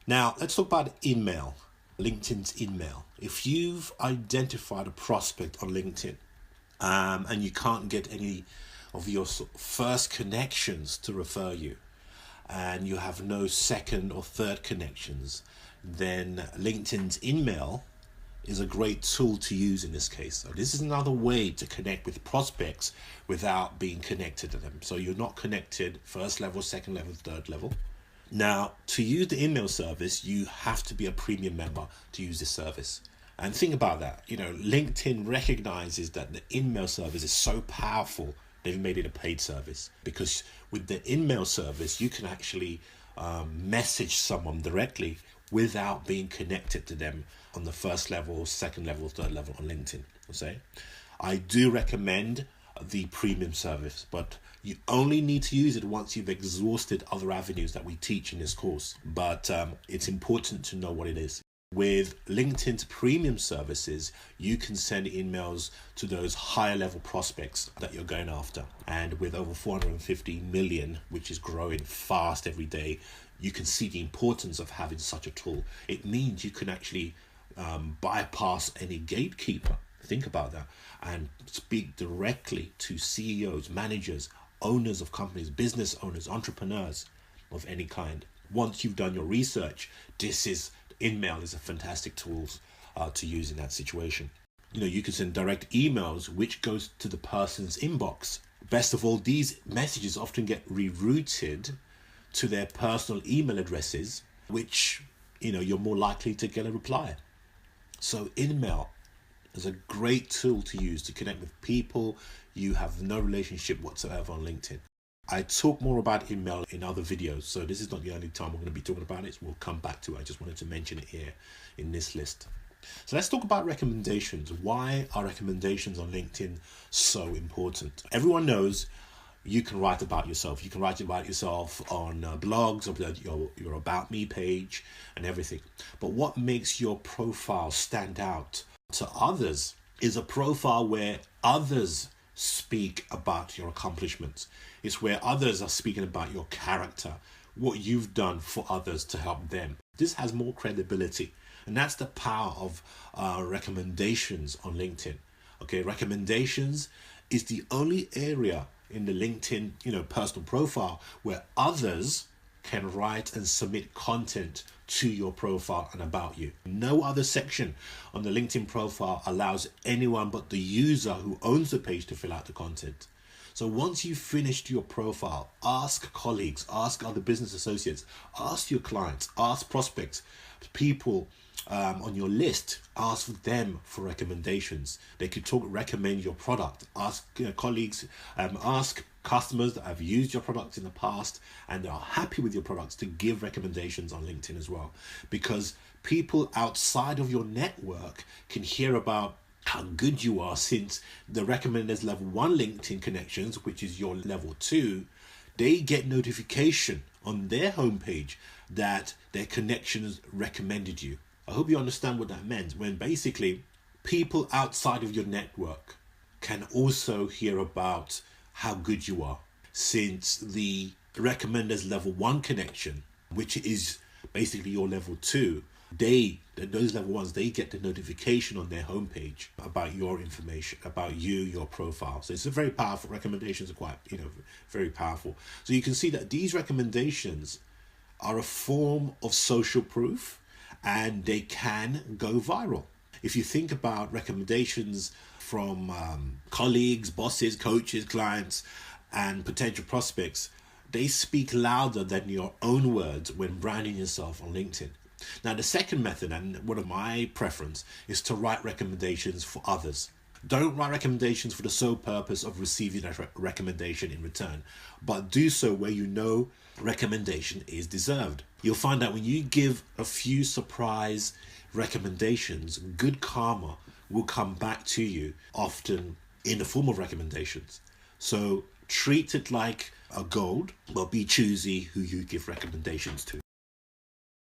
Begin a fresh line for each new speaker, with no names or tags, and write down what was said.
Now, let's talk about email, LinkedIn's email. If you've identified a prospect on LinkedIn and you can't get any of your first connections to refer you, and you have no second or third connections, then LinkedIn's email is a great tool to use in this case. So this is another way to connect with prospects without being connected to them. So you're not connected first level, second level, third level. Now, to use the email service, you have to be a premium member to use this service. And think about that. LinkedIn recognizes that the email service is so powerful, they've made it a paid service. Because with the email service, you can actually message someone directly without being connected to them on the first level, second level, third level on LinkedIn. I do recommend the premium service, but you only need to use it once you've exhausted other avenues that we teach in this course. But it's important to know what it is. With LinkedIn's premium services, you can send emails to those higher level prospects that you're going after. And with over 450 million, which is growing fast every day, you can see the importance of having such a tool. It means you can actually bypass any gatekeeper. Think about that, and speak directly to CEOs, managers, owners of companies, business owners, entrepreneurs of any kind. Once you've done your research, email is a fantastic tool to use in that situation. You can send direct emails which goes to the person's inbox. Best of all, these messages often get rerouted to their personal email addresses, which you're more likely to get a reply. So email is a great tool to use to connect with people you have no relationship whatsoever on LinkedIn. I talk more about email in other videos, so this is not the only time we're going to be talking about it. We'll come back to it. I just wanted to mention it here in this list. So let's talk about recommendations. Why are recommendations on LinkedIn so important? Everyone knows you can write about yourself. You can write about yourself on blogs, or your About Me page and everything. But what makes your profile stand out to others is a profile where others speak about your accomplishments. It's where others are speaking about your character, what you've done for others to help them. This has more credibility, and that's the power of recommendations on LinkedIn. Recommendations is the only area in the LinkedIn personal profile where others can write and submit content to your profile and about you. No other section on the LinkedIn profile allows anyone but the user who owns the page to fill out the content. So once you've finished your profile, ask colleagues, ask other business associates, ask your clients, ask prospects, people on your list, ask them for recommendations. They could recommend your product. Ask colleagues, ask customers that have used your products in the past and are happy with your products to give recommendations on LinkedIn as well. Because people outside of your network can hear about how good you are, since the recommenders level 1 LinkedIn connections, which is your level 2, they get notification on their homepage that their connections recommended you. I hope you understand what that meant, when basically people outside of your network can also hear about how good you are, since the recommenders level 1 connection, which is basically your level 2, those level 1s, they get the notification on their homepage about your information, about you, your profile. So it's a very powerful. Recommendations are quite, very powerful. So you can see that these recommendations are a form of social proof, and they can go viral. If you think about recommendations from colleagues, bosses, coaches, clients, and potential prospects, they speak louder than your own words when branding yourself on LinkedIn. Now, the second method, and one of my preference, is to write recommendations for others. Don't write recommendations for the sole purpose of receiving a recommendation in return, but do so where you know recommendation is deserved. You'll find that when you give a few surprise recommendations, good karma will come back to you, often in the form of recommendations. So treat it like a gold, but be choosy who you give recommendations to.